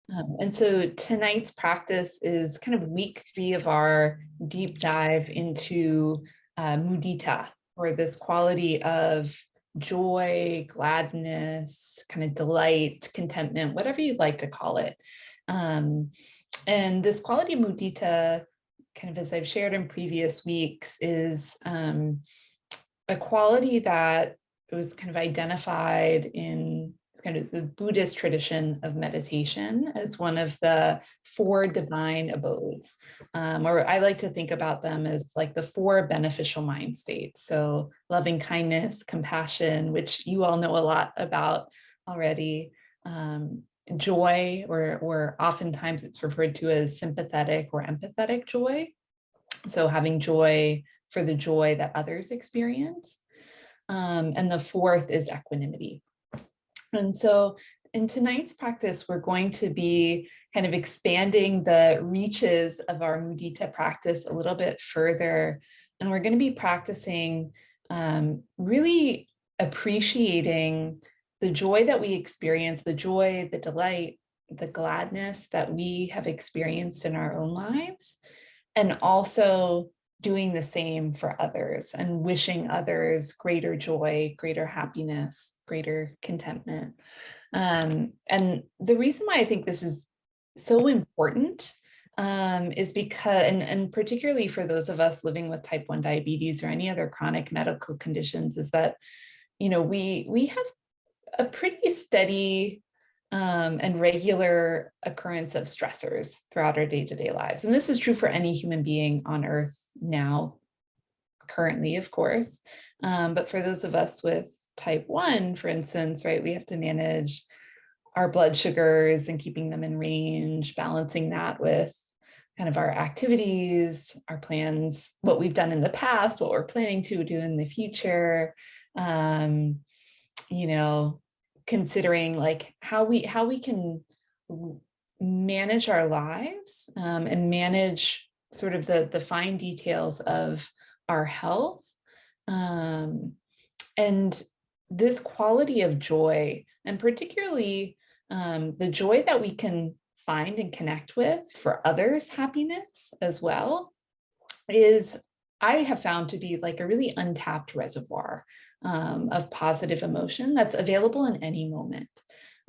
And so tonight's practice is kind of week 3 of our deep dive into mudita, or this quality of joy, gladness, kind of delight, contentment, whatever you'd like to call it. Um, and this quality of mudita, kind of as I've shared in previous weeks, is a quality that was kind of identified in kind of the Buddhist tradition of meditation as one of the 4 divine abodes. Or I like to think about them as like the 4 beneficial mind states. So loving kindness, compassion, which you all know a lot about already, joy, or oftentimes it's referred to as sympathetic or empathetic joy. So having joy for the joy that others experience. And the 4th is equanimity. And so in tonight's practice, we're going to be kind of expanding the reaches of our mudita practice a little bit further. And we're going to be practicing really appreciating the joy that we experience, the joy, the delight, the gladness that we have experienced in our own lives, and also doing the same for others and wishing others greater joy, greater happiness, greater contentment. And the reason why I think this is so important is because, and particularly for those of us living with type 1 diabetes or any other chronic medical conditions, is that, we have a pretty steady and regular occurrence of stressors throughout our day-to-day lives. And this is true for any human being on earth now, currently, of course. But for those of us with type 1, for instance, right, we have to manage our blood sugars and keeping them in range, balancing that with kind of our activities, our plans, what we've done in the past, what we're planning to do in the future, considering like how we can manage our lives and manage sort of the fine details of our health. And this quality of joy, and particularly the joy that we can find and connect with for others' happiness as well, is, I have found to be like a really untapped reservoir of positive emotion that's available in any moment.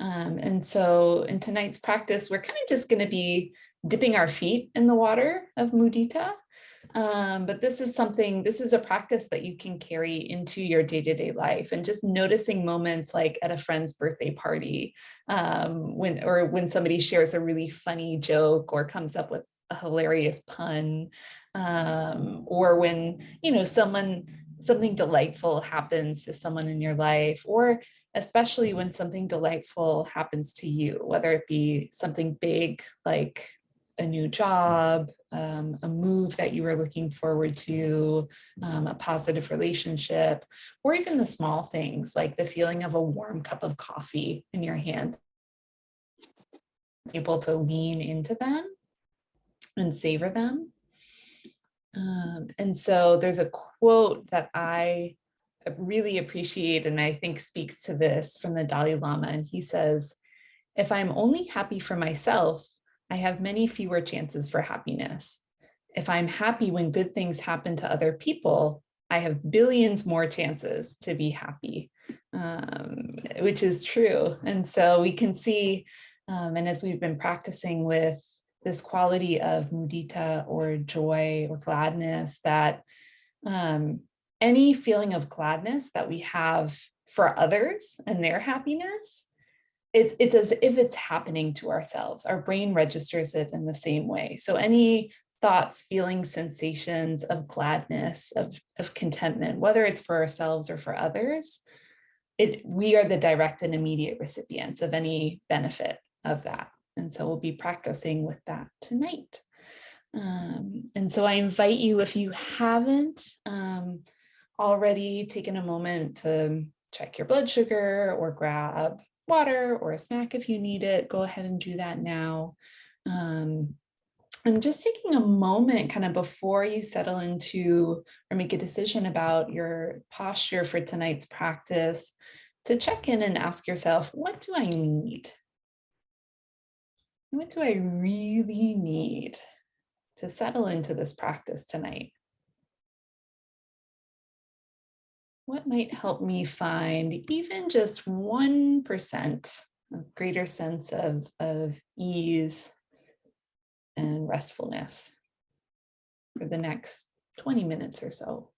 And so in tonight's practice, we're kind of just going to be dipping our feet in the water of mudita. But this is a practice that you can carry into your day-to-day life, and just noticing moments like at a friend's birthday party, when somebody shares a really funny joke or comes up with a hilarious pun, or when, something delightful happens to someone in your life, or especially when something delightful happens to you, whether it be something big like a new job, a move that you were looking forward to, a positive relationship, or even the small things like the feeling of a warm cup of coffee in your hand, able to lean into them and savor them. And so there's a quote that I really appreciate, and I think speaks to this, from the Dalai Lama. And he says, "If I'm only happy for myself, I have many fewer chances for happiness. If I'm happy when good things happen to other people, I have billions more chances to be happy," which is true. And so we can see, and as we've been practicing with this quality of mudita, or joy, or gladness, that any feeling of gladness that we have for others and their happiness, it's as if it's happening to ourselves. Our brain registers it in the same way. So any thoughts, feelings, sensations of gladness, of contentment, whether it's for ourselves or for others, we are the direct and immediate recipients of any benefit of that. And so we'll be practicing with that tonight. And so I invite you, if you haven't already taken a moment to check your blood sugar or grab water or a snack if you need it, go ahead and do that now. And just taking a moment kind of before you settle into or make a decision about your posture for tonight's practice, to check in and ask yourself, what do I need? What do I really need to settle into this practice tonight? What might help me find even just 1% of greater sense of ease and restfulness for the next 20 minutes or so?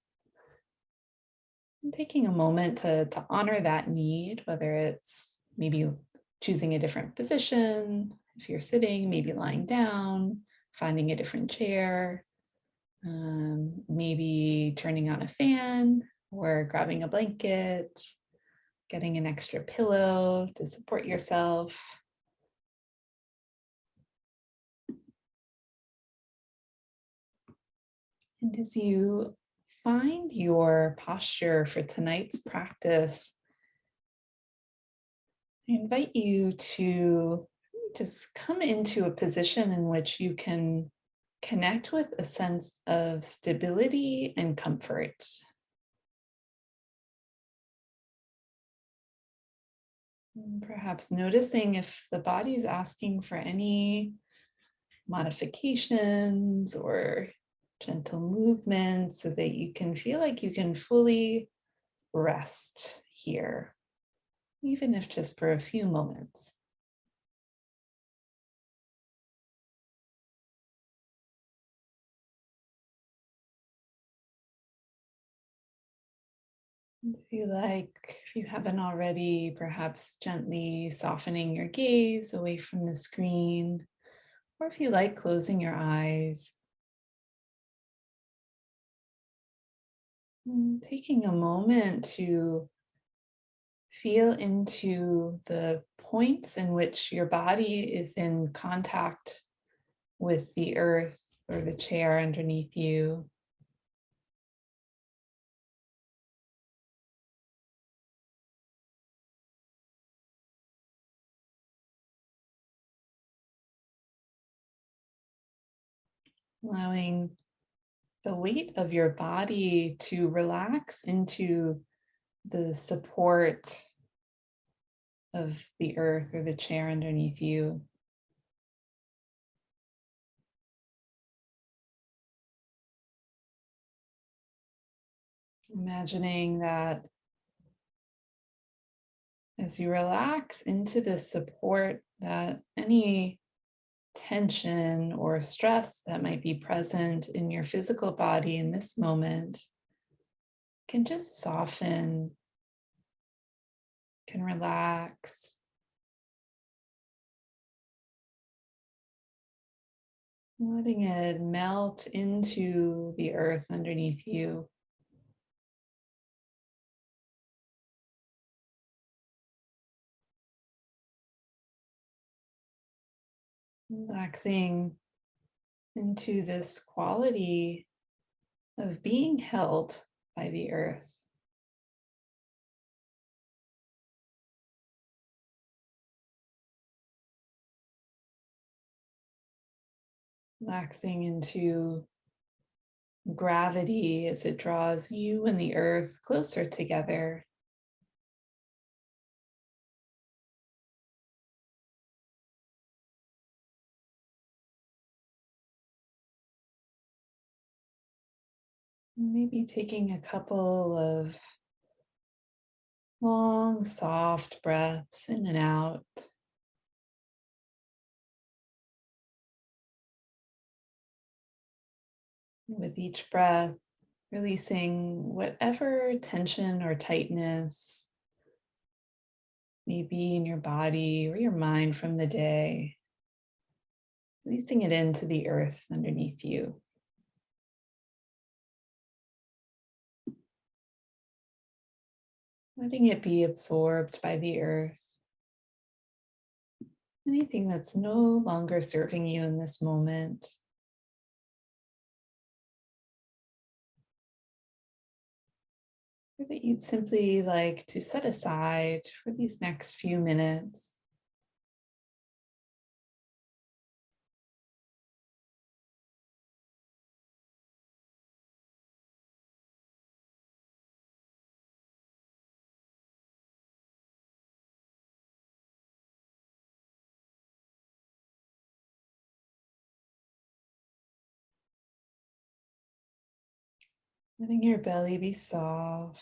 And taking a moment to honor that need, whether it's maybe choosing a different position, if you're sitting, maybe lying down, finding a different chair, maybe turning on a fan or grabbing a blanket, getting an extra pillow to support yourself. And as you find your posture for tonight's practice, I invite you to just come into a position in which you can connect with a sense of stability and comfort. And perhaps noticing if the body is asking for any modifications or gentle movements so that you can feel like you can fully rest here, even if just for a few moments. If you like, if you haven't already, perhaps gently softening your gaze away from the screen, or if you like, closing your eyes. And taking a moment to feel into the points in which your body is in contact with the earth or the chair underneath you. Allowing the weight of your body to relax into the support of the earth or the chair underneath you. Imagining that as you relax into this support, that any tension or stress that might be present in your physical body in this moment can just soften, can relax. Letting it melt into the earth underneath you. Relaxing into this quality of being held by the earth. Relaxing into gravity as it draws you and the earth closer together. Maybe taking a couple of long, soft breaths in and out. With each breath, releasing whatever tension or tightness may be in your body or your mind from the day, releasing it into the earth underneath you. Letting it be absorbed by the earth. Anything that's no longer serving you in this moment. Or that you'd simply like to set aside for these next few minutes. Letting your belly be soft.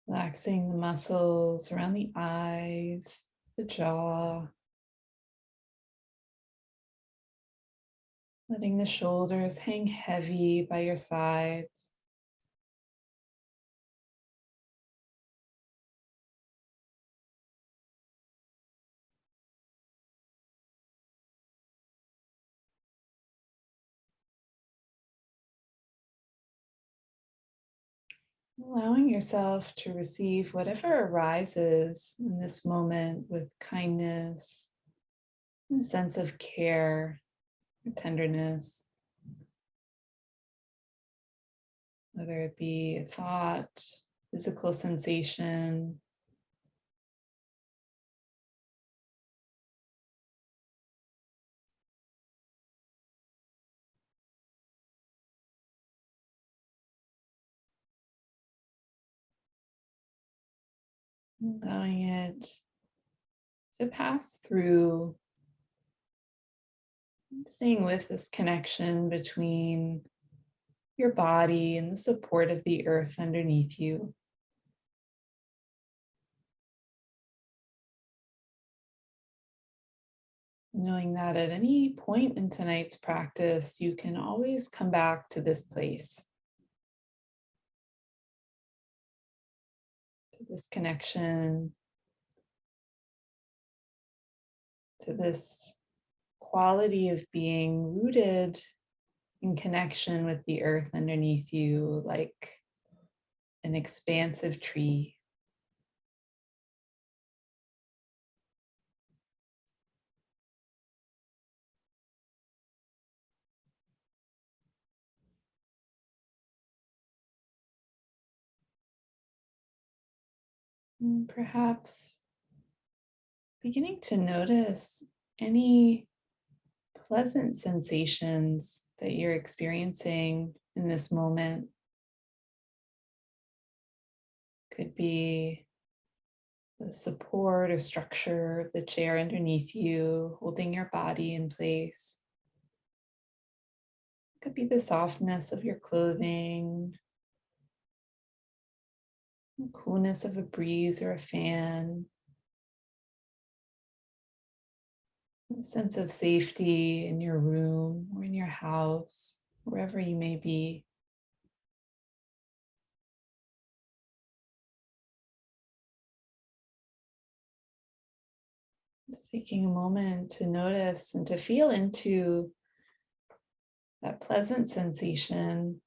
Relaxing the muscles around the eyes, the jaw. Letting the shoulders hang heavy by your sides. Allowing yourself to receive whatever arises in this moment with kindness, and a sense of care or tenderness, whether it be a thought, physical sensation. Allowing it to pass through, staying with this connection between your body and the support of the earth underneath you. Knowing that at any point in tonight's practice, you can always come back to this place, to this connection, to this quality of being rooted in connection with the earth underneath you, like an expansive tree. And perhaps beginning to notice any pleasant sensations that you're experiencing in this moment. Could be the support or structure of the chair underneath you, holding your body in place. Could be the softness of your clothing, the coolness of a breeze or a fan, a sense of safety in your room or in your house, wherever you may be. Just taking a moment to notice and to feel into that pleasant sensation.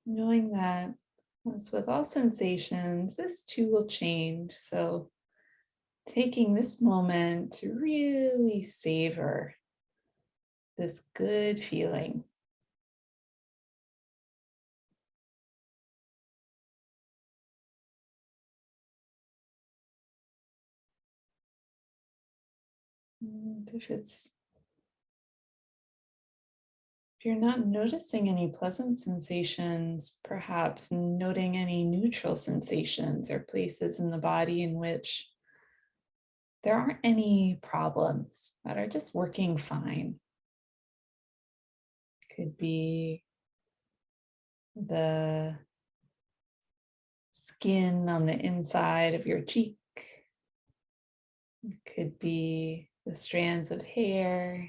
Knowing that, as with all sensations, this too will change. So taking this moment to really savor this good feeling. And if you're not noticing any pleasant sensations, perhaps noting any neutral sensations or places in the body in which there aren't any problems that are just working fine. Could be the skin on the inside of your cheek. It could be the strands of hair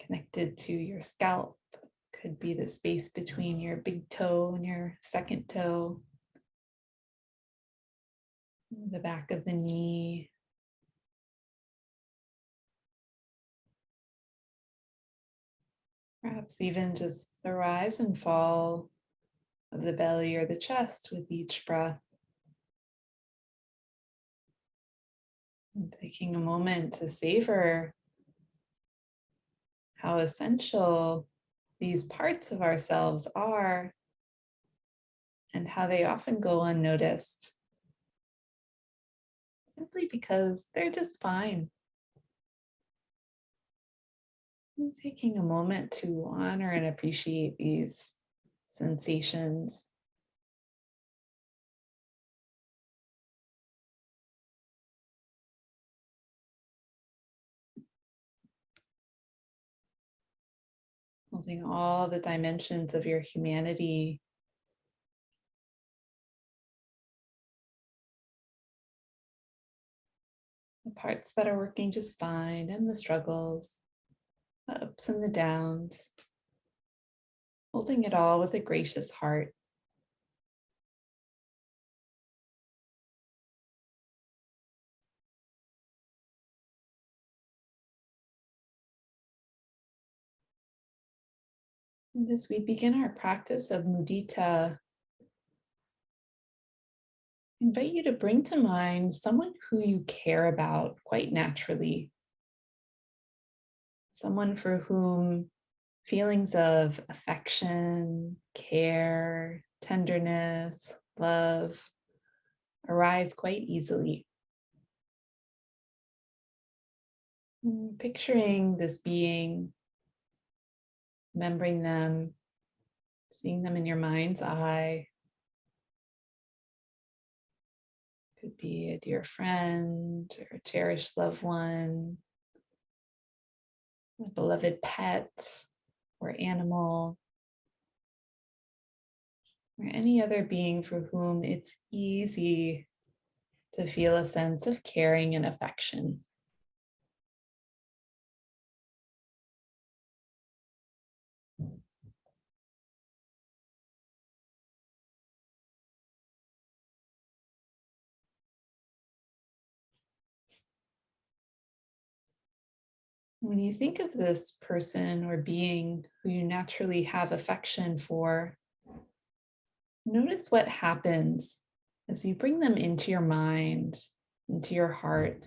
connected to your scalp. Could be the space between your big toe and your second toe, the back of the knee. Perhaps even just the rise and fall of the belly or the chest with each breath. And taking a moment to savor how essential these parts of ourselves are and how they often go unnoticed, simply because they're just fine. Taking a moment to honor and appreciate these sensations. Holding all the dimensions of your humanity, the parts that are working just fine and the struggles, the ups and the downs, holding it all with a gracious heart. And as we begin our practice of mudita, I invite you to bring to mind someone who you care about quite naturally, someone for whom feelings of affection, care, tenderness, love arise quite easily. Picturing this being, remembering them, seeing them in your mind's eye. Could be a dear friend or a cherished loved one, a beloved pet or animal, or any other being for whom it's easy to feel a sense of caring and affection. When you think of this person or being who you naturally have affection for, notice what happens as you bring them into your mind, into your heart.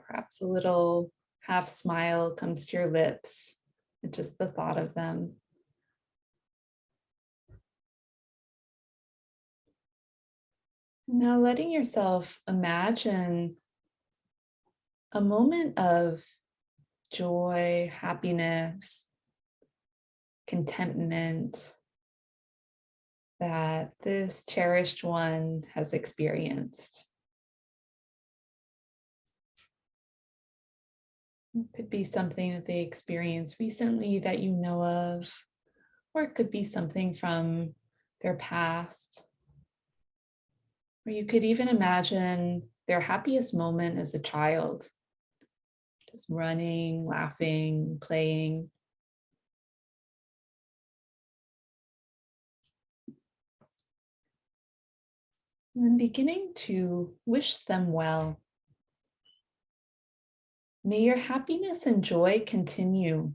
Perhaps a little half smile comes to your lips at just the thought of them. Now letting yourself imagine a moment of joy, happiness, contentment that this cherished one has experienced. It could be something that they experienced recently that you know of, or it could be something from their past. Or you could even imagine their happiest moment as a child, just running, laughing, playing. And then beginning to wish them well. May your happiness and joy continue.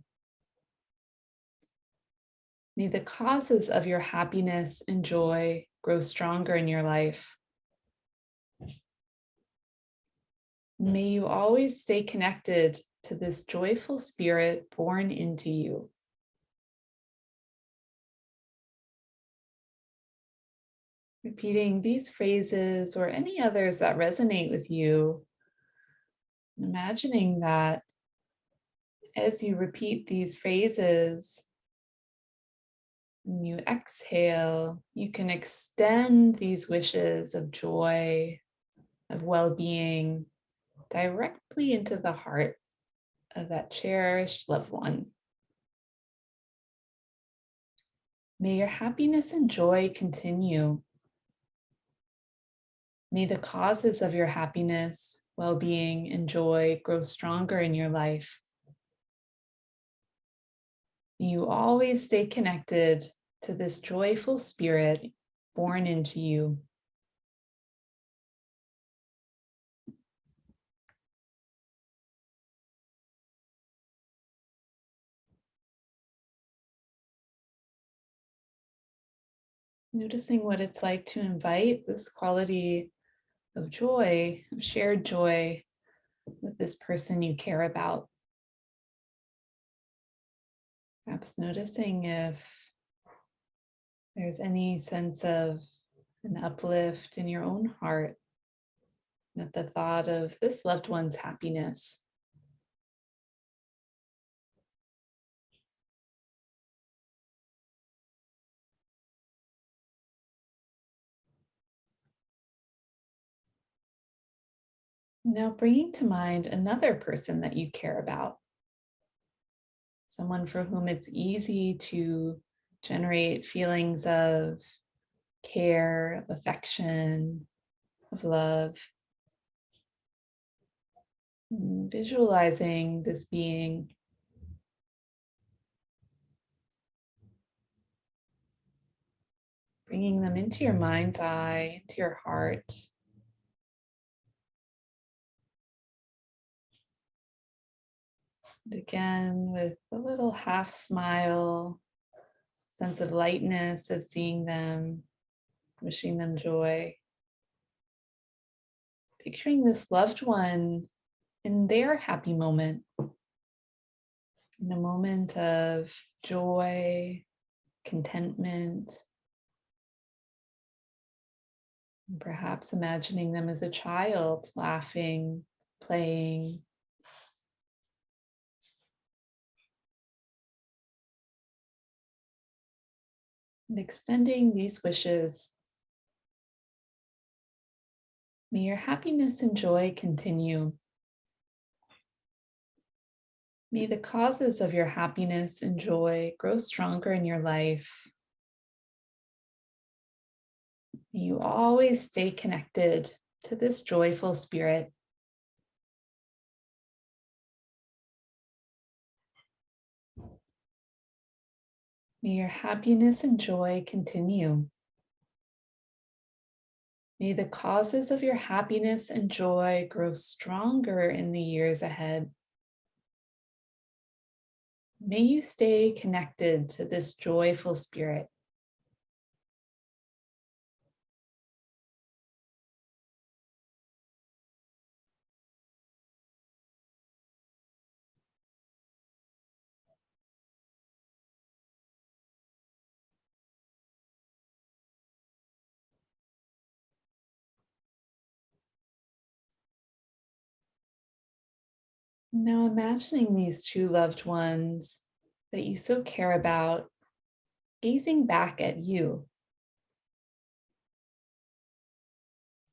May the causes of your happiness and joy grow stronger in your life. May you always stay connected to this joyful spirit born into you. Repeating these phrases or any others that resonate with you, imagining that as you repeat these phrases, when you exhale, you can extend these wishes of joy, of well-being, directly into the heart of that cherished loved one. May your happiness and joy continue. May the causes of your happiness, well-being, and joy grow stronger in your life. May you always stay connected to this joyful spirit born into you. Noticing what it's like to invite this quality of joy, of shared joy with this person you care about. Perhaps noticing if there's any sense of an uplift in your own heart at the thought of this loved one's happiness. Now bringing to mind another person that you care about, someone for whom it's easy to generate feelings of care, of affection, of love. Visualizing this being, bringing them into your mind's eye, into your heart. And again, with a little half smile, sense of lightness of seeing them, wishing them joy. Picturing this loved one in their happy moment, in a moment of joy, contentment, and perhaps imagining them as a child, laughing, playing. And extending these wishes. May your happiness and joy continue. May the causes of your happiness and joy grow stronger in your life. May you always stay connected to this joyful spirit. May your happiness and joy continue. May the causes of your happiness and joy grow stronger in the years ahead. May you stay connected to this joyful spirit. Now imagining these two loved ones that you so care about, gazing back at you,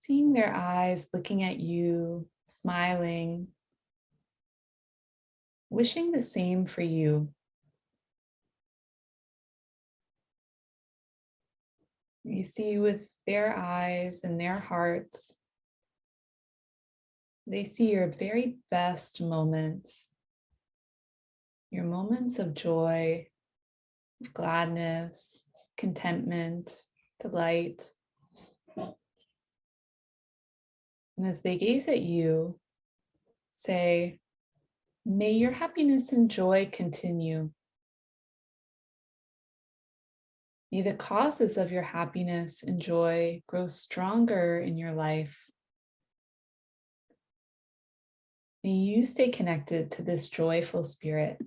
seeing their eyes looking at you, smiling, wishing the same for you. You see with their eyes and their hearts, they see your very best moments, your moments of joy, of gladness, contentment, delight. And as they gaze at you, say, may your happiness and joy continue. May the causes of your happiness and joy grow stronger in your life. May you stay connected to this joyful spirit.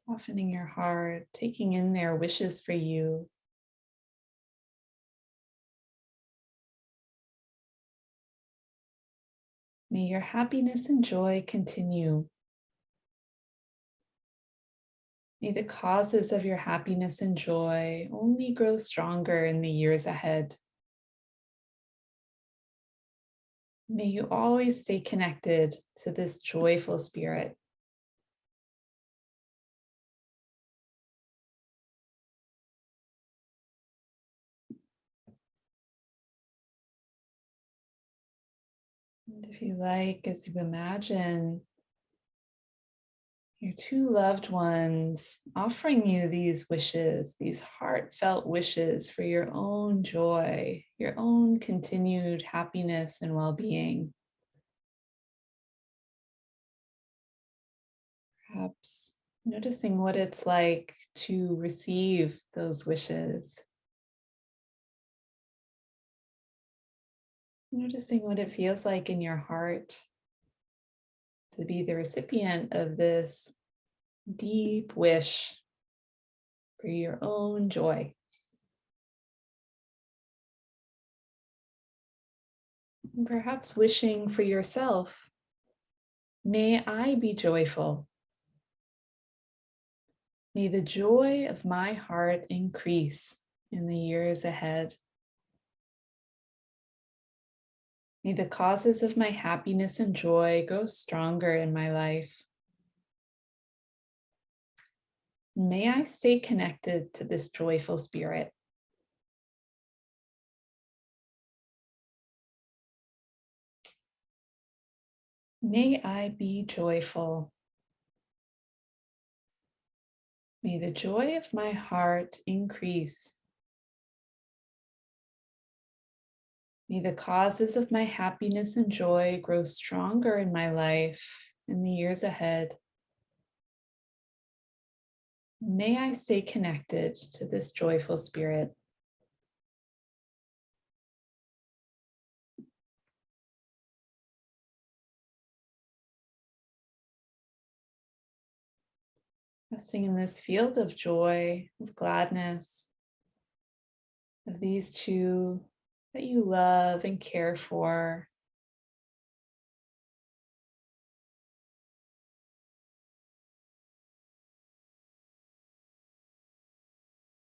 Softening your heart, taking in their wishes for you. May your happiness and joy continue. May the causes of your happiness and joy only grow stronger in the years ahead. May you always stay connected to this joyful spirit. And if you like, as you imagine your two loved ones offering you these wishes, these heartfelt wishes for your own joy, your own continued happiness and well-being. Perhaps noticing what it's like to receive those wishes. Noticing what it feels like in your heart to be the recipient of this deep wish for your own joy. And perhaps wishing for yourself, may I be joyful. May the joy of my heart increase in the years ahead. May the causes of my happiness and joy grow stronger in my life. May I stay connected to this joyful spirit. May I be joyful. May the joy of my heart increase. May the causes of my happiness and joy grow stronger in my life in the years ahead. May I stay connected to this joyful spirit. Resting in this field of joy, of gladness, of these two that you love and care for.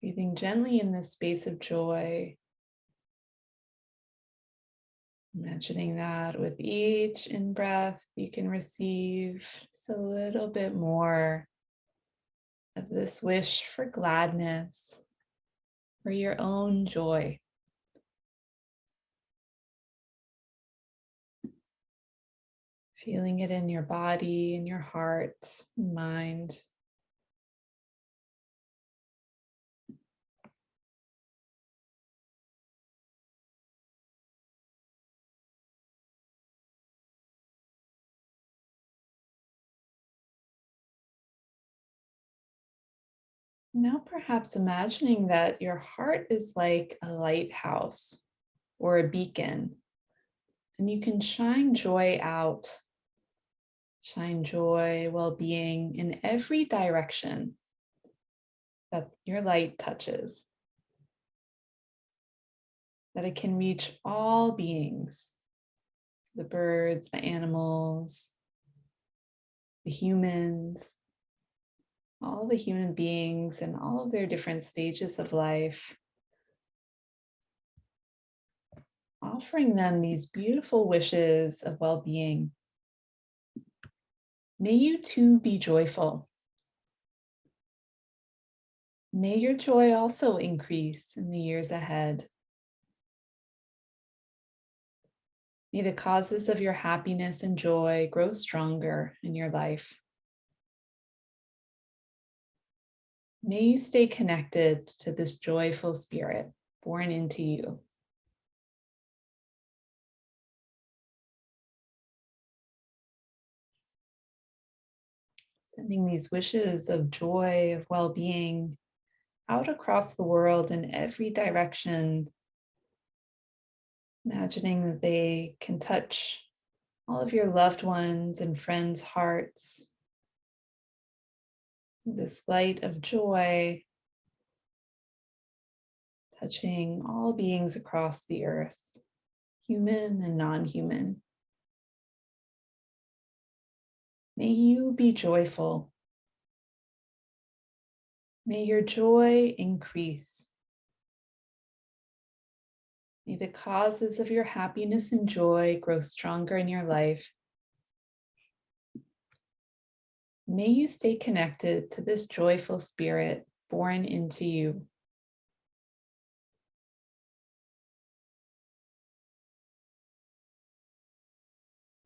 Breathing gently in this space of joy. Imagining that with each in-breath, you can receive just a little bit more of this wish for gladness, for your own joy. Feeling it in your body, in your heart, and mind. Now, perhaps imagining that your heart is like a lighthouse or a beacon, and you can shine joy out, shine joy, well-being in every direction that your light touches, that it can reach all beings, the birds, the animals, the humans, all the human beings and all of their different stages of life, offering them these beautiful wishes of well-being. May you too be joyful. May your joy also increase in the years ahead. May the causes of your happiness and joy grow stronger in your life. May you stay connected to this joyful spirit born into you. Sending these wishes of joy, of well-being out across the world in every direction. Imagining that they can touch all of your loved ones and friends' hearts. This light of joy touching all beings across the earth, human and non-human. May you be joyful. May your joy increase. May the causes of your happiness and joy grow stronger in your life. May you stay connected to this joyful spirit born into you.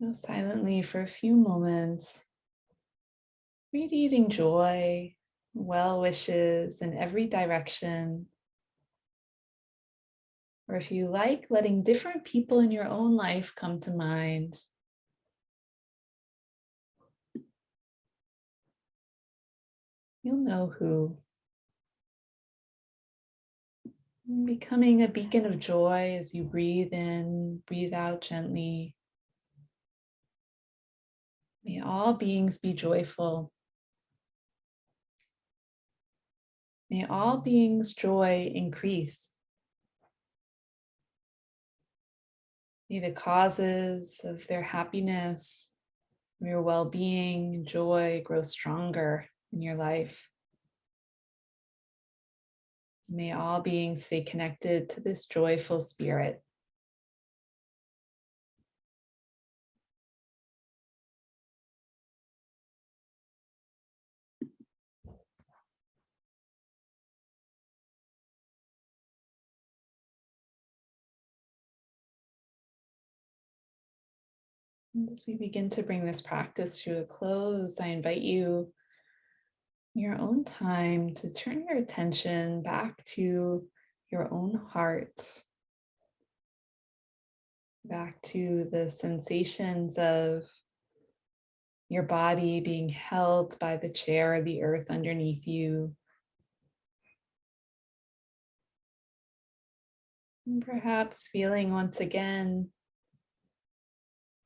Now, silently for a few moments, radiating joy, well wishes in every direction. Or if you like, letting different people in your own life come to mind. You'll know who. Becoming a beacon of joy as you breathe in, breathe out gently. May all beings be joyful. May all beings' joy increase. May the causes of their happiness, your well-being, joy grow stronger in your life. May all beings stay connected to this joyful spirit. And as we begin to bring this practice to a close, I invite you, in your own time, to turn your attention back to your own heart, back to the sensations of your body being held by the chair or the earth underneath you. And perhaps feeling once again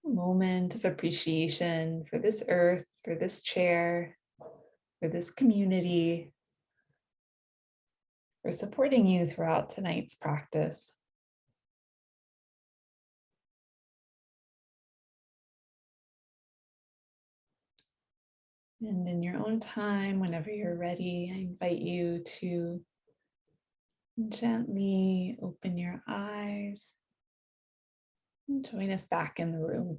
a moment of appreciation for this earth, for this chair, for this community, for supporting you throughout tonight's practice. And in your own time, whenever you're ready, I invite you to gently open your eyes and join us back in the room.